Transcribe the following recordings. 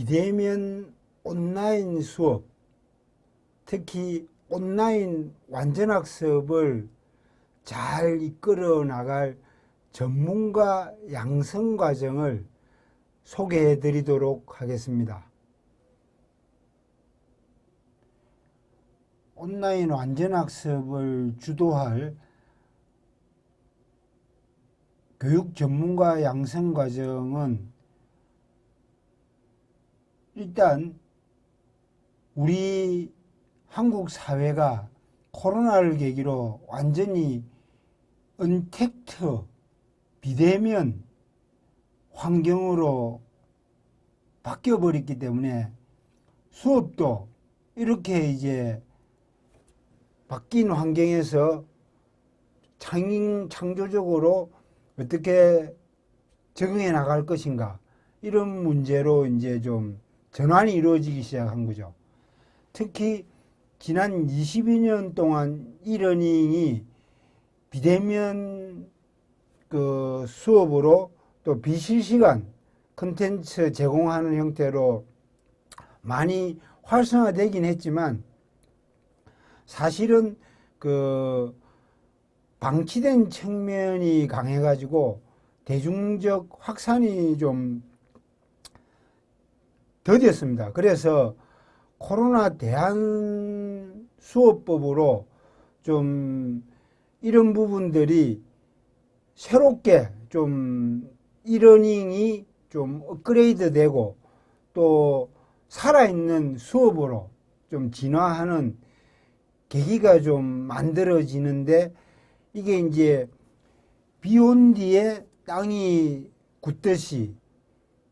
비대면 온라인 수업, 특히 온라인 완전학습을 잘 이끌어 나갈 전문가 양성 과정을 소개해 드리도록 하겠습니다. 온라인 완전학습을 주도할 교육 전문가 양성 과정은 일단 우리 한국 사회가 코로나를 계기로 완전히 언택트 비대면 환경으로 바뀌어버렸기 때문에 수업도 이렇게 이제 바뀐 환경에서 창조적으로 어떻게 적응해 나갈 것인가, 이런 문제로 이제 좀 전환이 이루어지기 시작한 거죠. 특히 지난 22년 동안 이러닝이 비대면 수업으로 또 비실시간 콘텐츠 제공하는 형태로 많이 활성화되긴 했지만, 사실은 방치된 측면이 강해가지고 대중적 확산이 좀 더뎠습니다. 그래서 코로나 대안 수업법으로 좀 이런 부분들이 새롭게 좀 이러닝이 좀 업그레이드 되고 또 살아있는 수업으로 좀 진화하는 계기가 좀 만들어지는데, 이게 이제 비 온 뒤에 땅이 굳듯이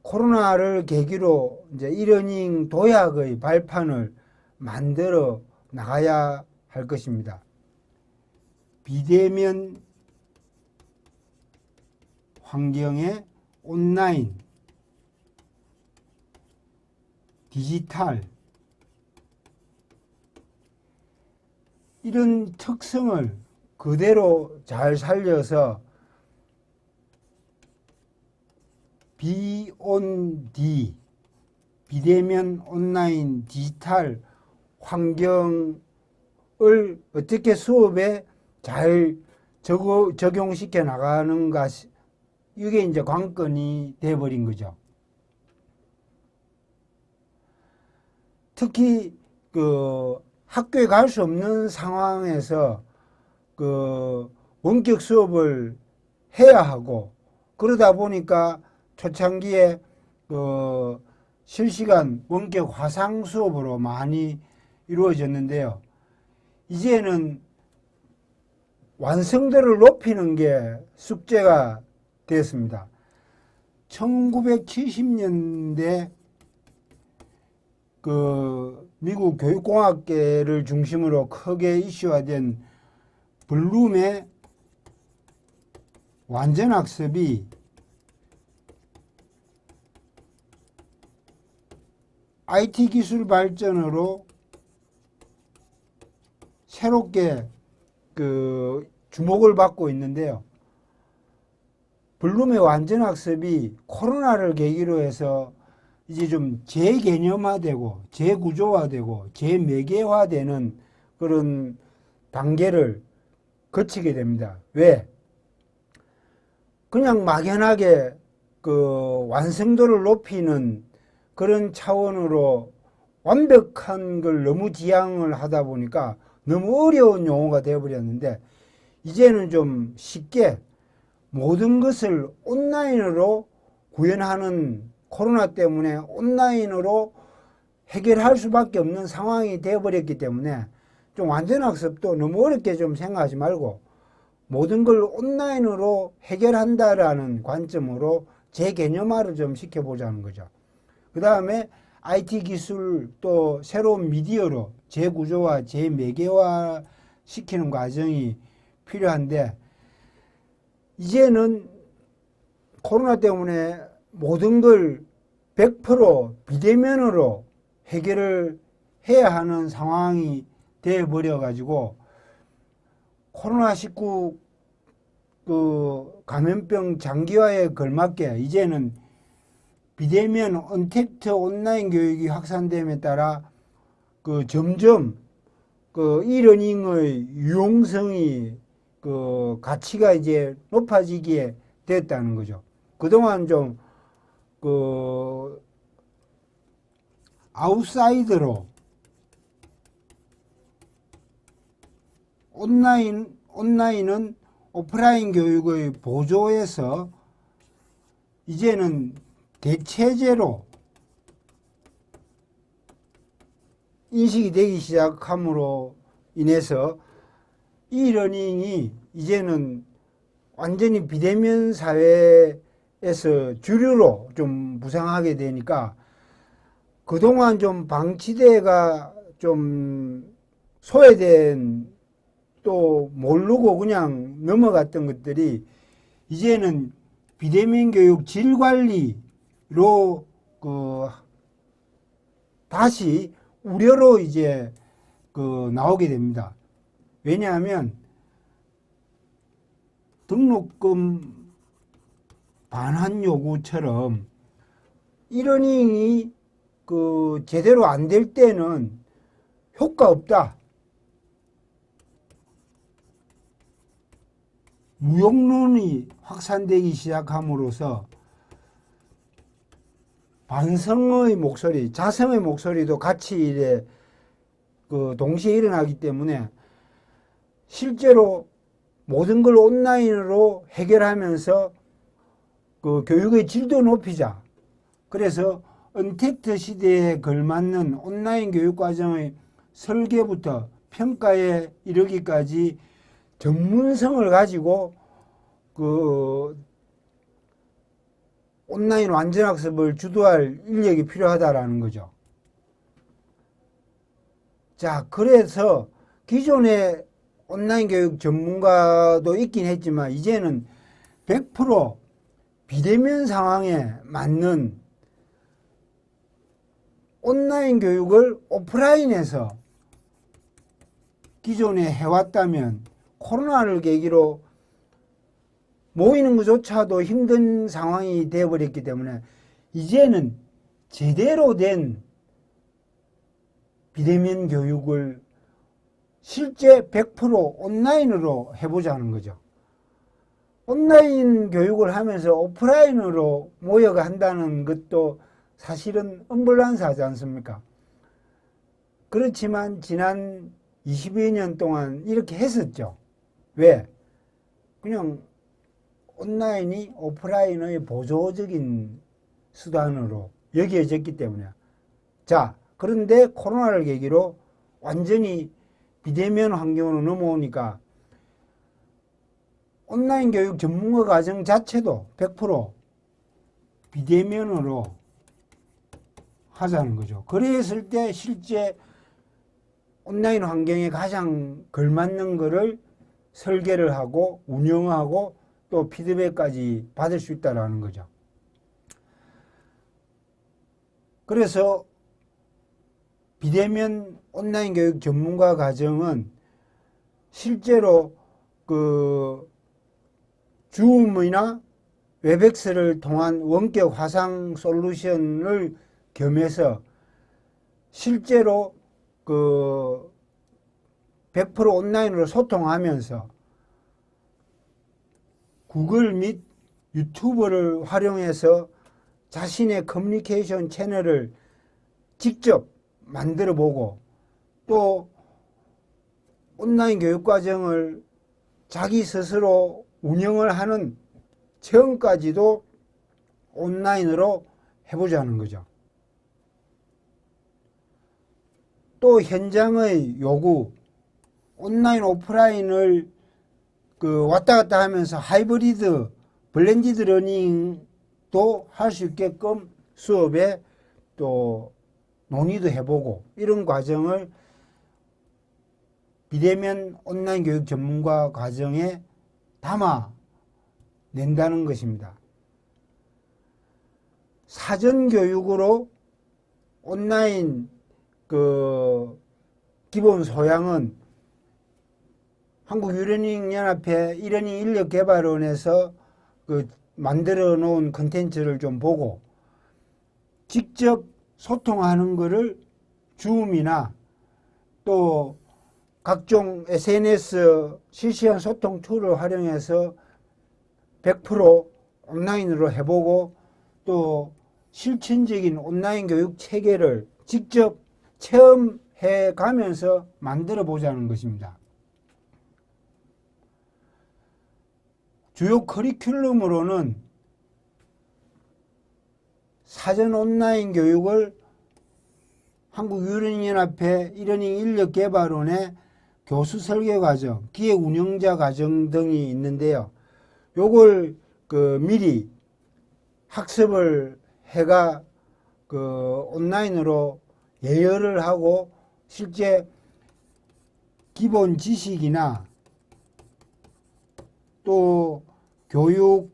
코로나를 계기로 이제 이러닝 도약의 발판을 만들어 나가야 할 것입니다. 비대면 환경의 온라인, 디지털, 이런 특성을 그대로 잘 살려서 B-on-D, 비대면 온라인 디지털 환경을 어떻게 수업에 잘 적용시켜 나가는가, 이게 이제 관건이 돼버린 거죠. 특히 학교에 갈 수 없는 상황에서 원격 수업을 해야 하고, 그러다 보니까 초창기에 실시간 원격 화상 수업으로 많이 이루어졌는데요. 이제는 완성도를 높이는 게 숙제가 되었습니다. 1970년대 미국 교육공학계를 중심으로 크게 이슈화된 블룸의 완전학습이 IT 기술 발전으로 새롭게 주목을 받고 있는데요. 블룸의 완전학습이 코로나를 계기로 해서 이제 좀 재개념화되고 재구조화되고 재매개화되는 그런 단계를 거치게 됩니다. 왜? 그냥 막연하게 완성도를 높이는 그런 차원으로 완벽한 걸 너무 지향을 하다 보니까 너무 어려운 용어가 되어버렸는데, 이제는 좀 쉽게 모든 것을 온라인으로 구현하는, 코로나 때문에 온라인으로 해결할 수밖에 없는 상황이 되어버렸기 때문에 좀 완전학습도 너무 어렵게 좀 생각하지 말고 모든 걸 온라인으로 해결한다라는 관점으로 재개념화를 좀 시켜보자는 거죠. 그 다음에 IT 기술 또 새로운 미디어로 재구조화, 재매개화 시키는 과정이 필요한데, 이제는 코로나 때문에 모든 걸 100% 비대면으로 해결을 해야 하는 상황이 되어버려가지고 코로나19 감염병 장기화에 걸맞게 이제는 비대면 언택트 온라인 교육이 확산됨에 따라 그 점점 그 이러닝의 유용성이 그 가치가 이제 높아지게 됐다는 거죠. 그동안 좀 그 아웃사이더로 온라인은 오프라인 교육의 보조에서 이제는 대체제로 인식이 되기 시작함으로 인해서 이러닝이 이제는 완전히 비대면 사회에서 주류로 좀 부상하게 되니까 그동안 좀 방치대가 좀 소외된 또 모르고 그냥 넘어갔던 것들이 이제는 비대면 교육 질 관리로 그 다시 우려로 이제 그 나오게 됩니다. 왜냐하면 등록금 반환 요구처럼 이러닝이 그 제대로 안 될 때는 효과 없다. 무용론이 확산되기 시작함으로써 반성의 목소리, 자성의 목소리도 같이 이래 그 동시에 일어나기 때문에 실제로 모든 걸 온라인으로 해결하면서 그 교육의 질도 높이자. 그래서 언택트 시대에 걸맞는 온라인 교육 과정의 설계부터 평가에 이르기까지 전문성을 가지고 그 온라인 완전학습을 주도할 인력이 필요하다라는 거죠. 자, 그래서 기존의 온라인 교육 전문가도 있긴 했지만 이제는 100% 비대면 상황에 맞는 온라인 교육을 오프라인에서 기존에 해왔다면 코로나를 계기로 모이는 것조차도 힘든 상황이 되어버렸기 때문에 이제는 제대로 된 비대면 교육을 실제 100% 온라인으로 해보자는 거죠. 온라인 교육을 하면서 오프라인으로 모여가 한다는 것도 사실은 언밸런스하지 않습니까? 그렇지만 지난 20여 년 동안 이렇게 했었죠. 왜? 그냥 온라인이 오프라인의 보조적인 수단으로 여겨졌기 때문에. 자, 그런데 코로나를 계기로 완전히 비대면 환경으로 넘어오니까 온라인 교육 전문가 과정 자체도 100% 비대면으로 하자는 거죠. 그랬을 때 실제 온라인 환경에 가장 걸맞는 거를 설계를 하고 운영하고 또 피드백까지 받을 수 있다는 거죠. 그래서 비대면 온라인 교육 전문가 과정은 실제로 그 줌이나 웹엑스를 통한 원격 화상 솔루션을 겸해서 실제로 그 100% 온라인으로 소통하면서 구글 및 유튜브를 활용해서 자신의 커뮤니케이션 채널을 직접 만들어 보고 또 온라인 교육 과정을 자기 스스로 운영을 하는 체험까지도 온라인으로 해보자는 거죠. 또 현장의 요구, 온라인, 오프라인을 그 왔다 갔다 하면서 하이브리드, 블렌디드 러닝도 할 수 있게끔 수업에 또 논의도 해보고 이런 과정을 비대면 온라인 교육 전문가 과정에 담아낸다는 것입니다. 사전 교육으로 온라인 그 기본 소양은 한국 유러닝 연합회 이러닝 인력 개발원에서 그 만들어 놓은 컨텐츠를 좀 보고 직접 소통하는 것을 줌이나 또 각종 SNS 실시간 소통 툴을 활용해서 100% 온라인으로 해보고 또 실천적인 온라인 교육 체계를 직접 체험해 가면서 만들어 보자는 것입니다. 주요 커리큘럼으로는 사전 온라인 교육을 한국유러닝연합회 이러닝 인력개발원의 교수 설계 과정, 기획 운영자 과정 등이 있는데요. 요걸 미리 학습을 해가 온라인으로 예열을 하고 실제 기본 지식이나 또 교육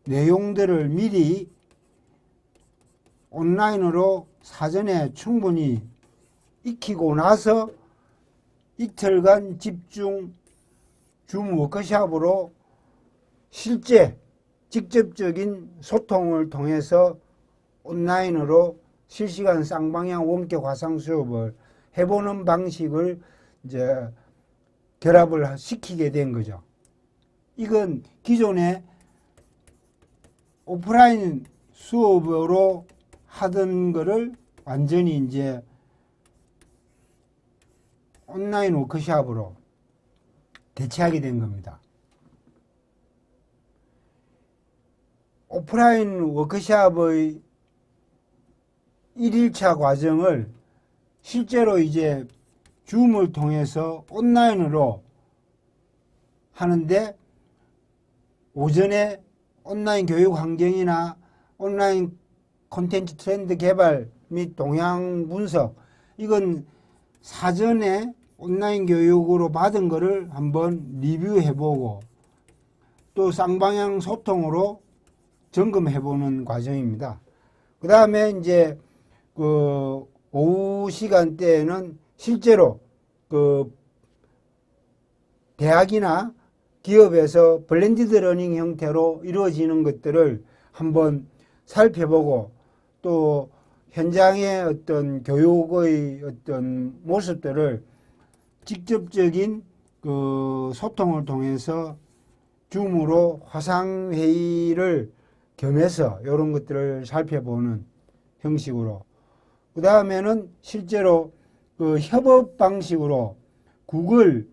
내용들을 미리 온라인으로 사전에 충분히 익히고 나서 이틀간 집중 줌 워크숍으로 실제 직접적인 소통을 통해서 온라인으로 실시간 쌍방향 원격 화상 수업을 해보는 방식을 이제 결합을 시키게 된 거죠. 이건 기존에 오프라인 수업으로 하던 거를 완전히 이제 온라인 워크숍으로 대체하게 된 겁니다. 오프라인 워크숍의 1일차 과정을 실제로 이제 줌을 통해서 온라인으로 하는데 오전에 온라인 교육 환경이나 온라인 콘텐츠 트렌드 개발 및 동향 분석, 이건 사전에 온라인 교육으로 받은 거를 한번 리뷰해보고 또 쌍방향 소통으로 점검해보는 과정입니다. 그 다음에 이제 오후 시간대에는 실제로 대학이나 기업에서 블렌디드 러닝 형태로 이루어지는 것들을 한번 살펴보고 또 현장의 어떤 교육의 어떤 모습들을 직접적인 소통을 통해서 줌으로 화상회의를 겸해서 이런 것들을 살펴보는 형식으로, 그 다음에는 실제로 협업 방식으로 구글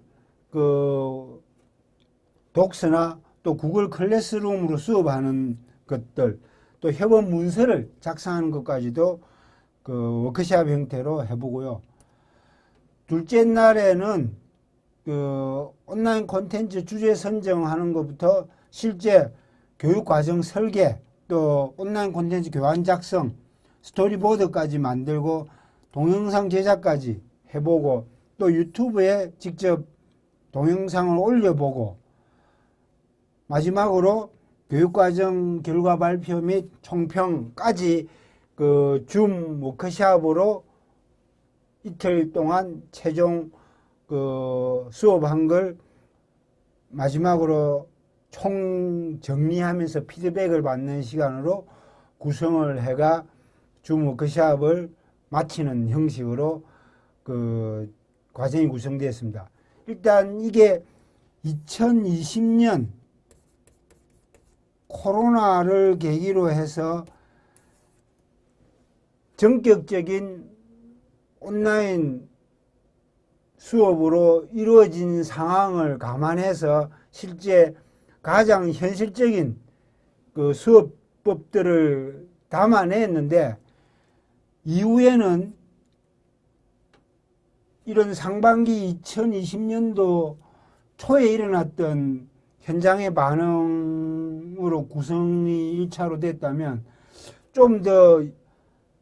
독서나 또 구글 클래스룸으로 수업하는 것들, 또 협업 문서를 작성하는 것까지도 워크숍 형태로 해보고요. 둘째 날에는 온라인 콘텐츠 주제 선정하는 것부터 실제 교육과정 설계, 또 온라인 콘텐츠 교환 작성, 스토리보드까지 만들고 동영상 제작까지 해보고 또 유튜브에 직접 동영상을 올려보고 마지막으로 교육과정 결과 발표 및 총평까지 줌 워크숍으로 이틀 동안 최종 수업한 걸 마지막으로 총 정리하면서 피드백을 받는 시간으로 구성을 해가 줌 워크숍을 마치는 형식으로 과정이 구성되었습니다. 일단 이게 2020년 코로나를 계기로 해서 전격적인 온라인 수업으로 이루어진 상황을 감안해서 실제 가장 현실적인 수업법들을 담아냈는데, 이후에는 이런 상반기 2020년도 초에 일어났던 현장의 반응으로 구성이 1차로 됐다면 좀 더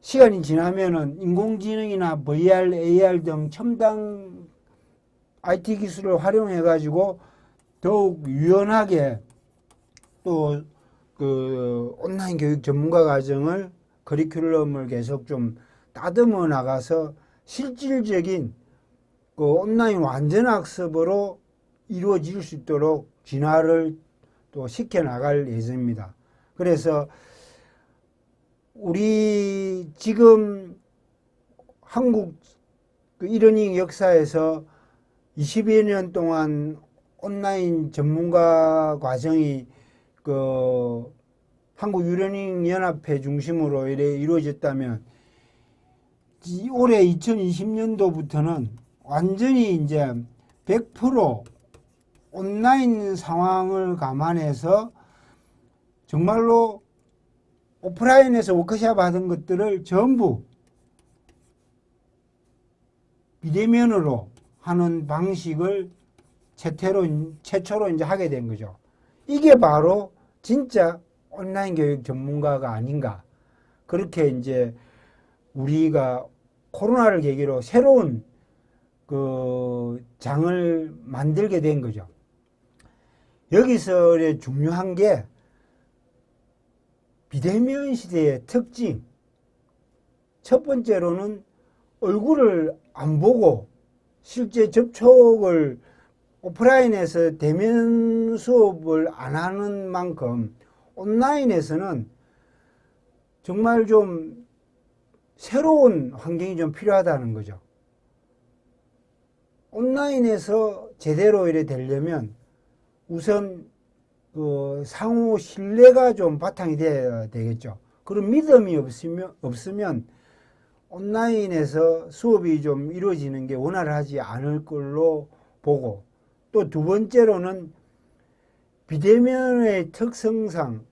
시간이 지나면은 인공지능이나 VR, AR 등 첨단 IT 기술을 활용해 가지고 더욱 유연하게 또 온라인 교육 전문가 과정을 커리큘럼을 계속 좀 다듬어 나가서 실질적인 온라인 완전 학습으로 이루어질 수 있도록 진화를 또 시켜 나갈 예정입니다. 그래서 우리 지금 한국 그 이러닝 역사에서 20여 년 동안 온라인 전문가 과정이 그 한국 유러닝 연합회 중심으로 이루어졌다면 올해 2020년도부터는 완전히 이제 100% 온라인 상황을 감안해서 정말로 오프라인에서 워크숍 하던 것들을 전부 비대면으로 하는 방식을 최초로 이제 하게 된 거죠. 이게 바로 진짜 온라인 교육 전문가가 아닌가. 그렇게 이제 우리가 코로나를 계기로 새로운 그 장을 만들게 된 거죠. 여기서 중요한 게 비대면 시대의 특징. 첫 번째로는 얼굴을 안 보고 실제 접촉을 오프라인에서 대면 수업을 안 하는 만큼 온라인에서는 정말 좀 새로운 환경이 좀 필요하다는 거죠. 온라인에서 제대로 이래 되려면 우선 그 상호 신뢰가 좀 바탕이 돼야 되겠죠. 그런 믿음이 없으면 온라인에서 수업이 좀 이루어지는 게 원활하지 않을 걸로 보고, 또 두 번째로는 비대면의 특성상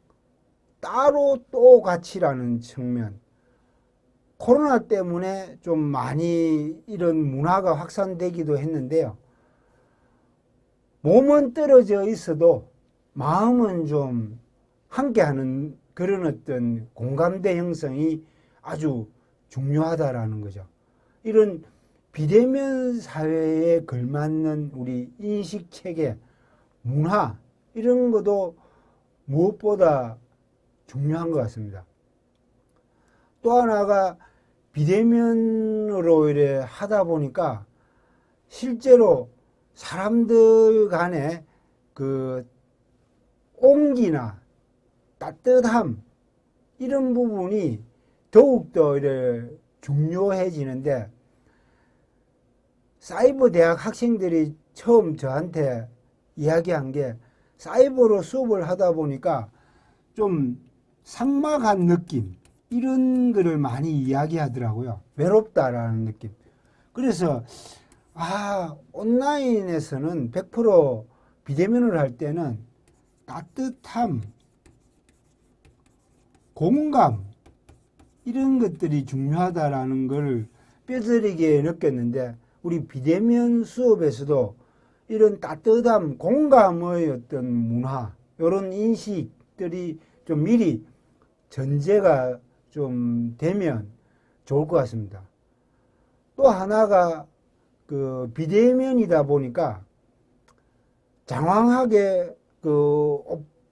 따로 또 가치라는 측면. 코로나 때문에 좀 많이 이런 문화가 확산되기도 했는데요. 몸은 떨어져 있어도 마음은 좀 함께하는 그런 어떤 공감대 형성이 아주 중요하다라는 거죠. 이런 비대면 사회에 걸맞는 우리 인식 체계, 문화 이런 것도 무엇보다 중요한 것 같습니다. 또 하나가 비대면으로 이래 하다 보니까 실제로 사람들 간에 그 온기나 따뜻함 이런 부분이 더욱더 이래 중요해지는데, 사이버 대학 학생들이 처음 저한테 이야기한 게 사이버로 수업을 하다 보니까 좀 삭막한 느낌 이런 거를 많이 이야기하더라고요. 외롭다라는 느낌. 그래서 온라인에서는 100% 비대면을 할 때는 따뜻함, 공감 이런 것들이 중요하다라는 걸 뼈저리게 느꼈는데, 우리 비대면 수업에서도 이런 따뜻함, 공감의 어떤 문화 이런 인식들이 좀 미리 전제가 좀 되면 좋을 것 같습니다. 또 하나가 그 비대면이다 보니까 장황하게 그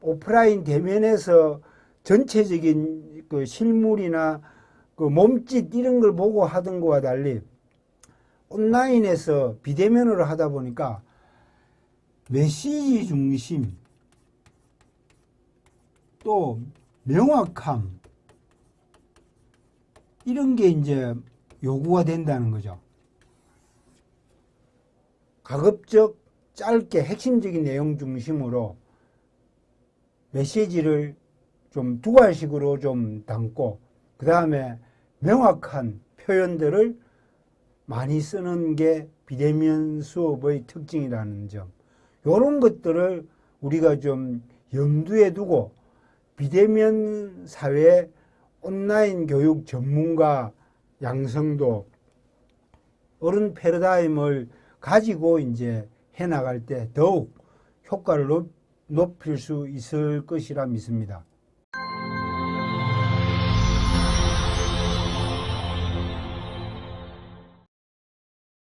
오프라인 대면에서 전체적인 그 실물이나 그 몸짓 이런 걸 보고 하던 거와 달리 온라인에서 비대면으로 하다 보니까 메시지 중심, 또 명확함 이런 게 이제 요구가 된다는 거죠. 가급적 짧게 핵심적인 내용 중심으로 메시지를 좀 두괄식으로 좀 담고, 그 다음에 명확한 표현들을 많이 쓰는 게 비대면 수업의 특징이라는 점. 이런 것들을 우리가 좀 염두에 두고 비대면 사회 온라인 교육 전문가 양성도 어른 패러다임을 가지고 이제 해 나갈 때 더욱 효과를 높일 수 있을 것이라 믿습니다.